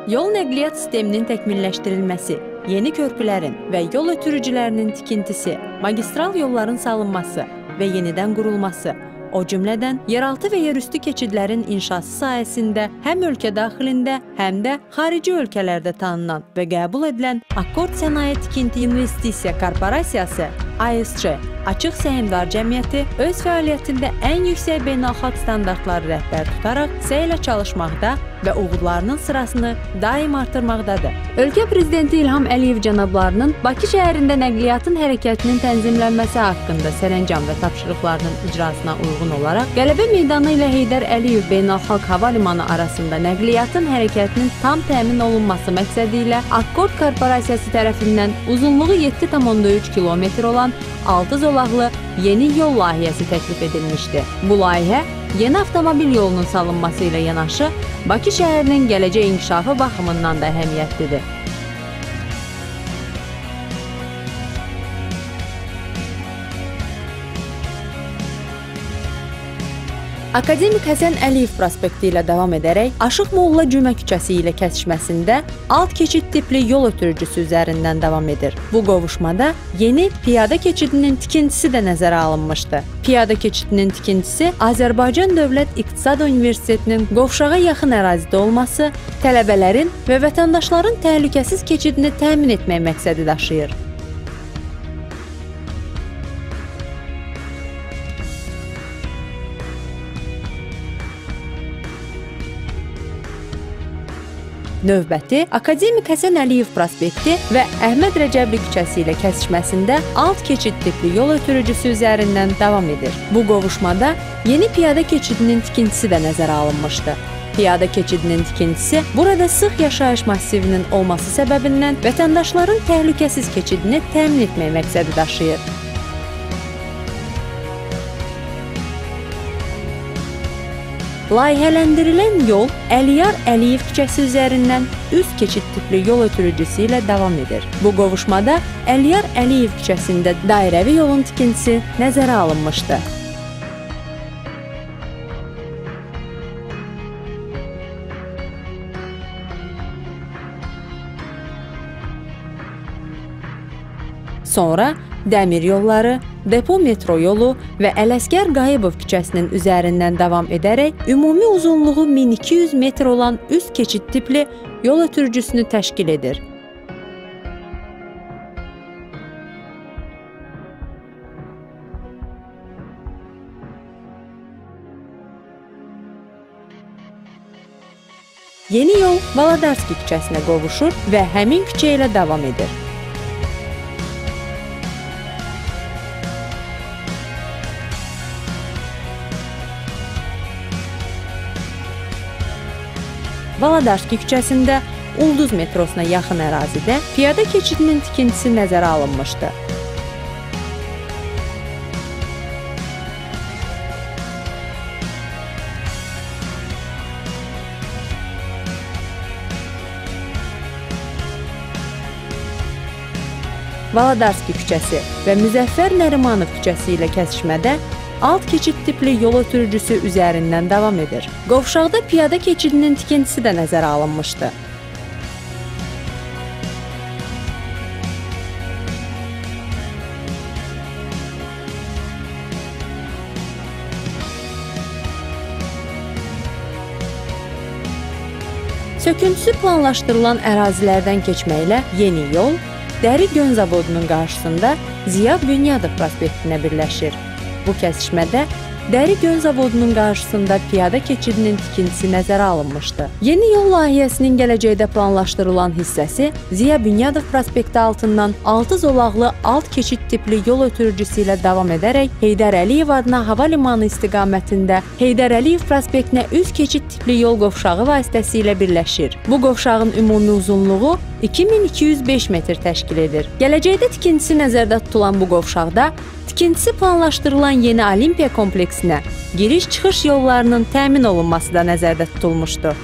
Yol nəqliyyat sisteminin təkmilləşdirilməsi, yeni körpülərin və yol ötürücülərinin tikintisi, magistral yolların salınması və yenidən qurulması, o cümlədən yeraltı və yerüstü keçidlərin inşası sayəsində həm ölkə daxilində, həm də xarici ölkələrdə tanınan və qəbul edilən Akkord Sənaye Tikinti İnvestisiya Korporasiyası (ASC) Açıq Səhmdar Cəmiyyəti öz fəaliyyətində ən yüksək beynəlxalq standartları rəhbər tutaraq səylə çalışmaqda və uğurlarının sırasını daim artırmaqdadır. Ölkə Prezidenti İlham Əliyev cənablarının Bakı şəhərində nəqliyyatın hərəkətinin tənzimlənməsi haqqında sərəncam və tapşırıqlarının icrasına uyğun olaraq Qələbə Meydanı ilə Heydər Əliyev Beynəlxalq Hava Limanı arasında nəqliyyatın hərəkətinin tam təmin olunması məqsədi ilə Akkord Korporasiyası tərəfindən uzunluğu 7,3 km olan 6 zolaqlı yeni yol layihəsi təklif edilmişdi. Bu layihə yeni avtomobil yolunun salınması ilə yanaşı Bakı şəhərinin gələcək inkişafı baxımından da əhəmiyyətlidir. Akademik Həsən Əliyev prospekti ilə davam edərək Aşıq Molla Cümə küçəsi ilə kəsişməsində alt keçid tipli yol ötürücüsü üzərindən davam edir. Bu qovuşmada yeni piyada keçidinin tikintisi də nəzərə alınmışdı. Piyada keçidinin tikintisi Azərbaycan Dövlət İqtisad Universitetinin qovşağa yaxın ərazidə olması, tələbələrin və vətəndaşların təhlükəsiz keçidini təmin etmək məqsədi daşıyır. Növbəti Akademik Həsən Əliyev prospekti və Əhməd Rəcəbli küçəsi ilə kəsişməsində alt keçid tipli yol ötürücüsü üzərindən davam edir. Bu qovuşmada yeni piyada keçidinin tikintisi də nəzərə alınmışdı. Piyada keçidinin tikintisi burada sıx yaşayış massivinin olması səbəbindən vətəndaşların təhlükəsiz keçidini təmin etmək məqsədi daşıyır. Layihələndirilən yol Əliyar Əliyev küçəsi üzərindən üst keçid tipli yol ötürücüsü ilə davam edir. Bu qovuşmada Əliyar Əliyev küçəsində dairəvi yolun tikintisi nəzərə alınmışdı. Sonra dəmir yolları, depo metro yolu və Ələsgər Qayıbov küçəsinin üzərindən davam edərək ümumi uzunluğu 1200 metr olan üst keçid tipli yol ötürücüsünü təşkil edir. Yeni yol Valadarski küçəsinə qovuşur və həmin küçə ilə davam edir. Valadarski küçəsində Ulduz metrosuna yaxın ərazidə piyada keçidinin tikintisi nəzərə alınmışdı. Valadarski küçəsi və Müzəffər Nərimanov küçəsi ilə kəsişmədə alt keçid tipli yol ötürücüsü üzərindən davam edir. Qovşaqda piyada keçidinin tikintisi də nəzərə alınmışdı. Söküntüsü planlaşdırılan ərazilərdən keçməklə yeni yol Dəri Gön zavodunun qarşısında Ziya Bünyadov prospektinə birləşir. Bu kəsişmədə Dəri Gön zavodunun qarşısında piyada keçidinin tikintisi nəzərə alınmışdı. Yeni yol layihəsinin gələcəkdə planlaşdırılan hissəsi Ziya Bünyadov prospekti altından 6 zolaqlı alt keçid tipli yol ötürücüsü ilə davam edərək Heydər Əliyev adına hava limanı istiqamətində Heydər Əliyev prospektinə üst keçid tipli yol qovşağı vasitəsilə birləşir. Bu qovşağın ümumi uzunluğu 2205 metr təşkil edir. Gələcəkdə tikintisi nəzərdə tutulan bu qovşaqda tikintisi planlaşdırılan yeni Olimpiya kompleksinə giriş-çıxış yollarının təmin olunması da nəzərdə tutulmuşdu.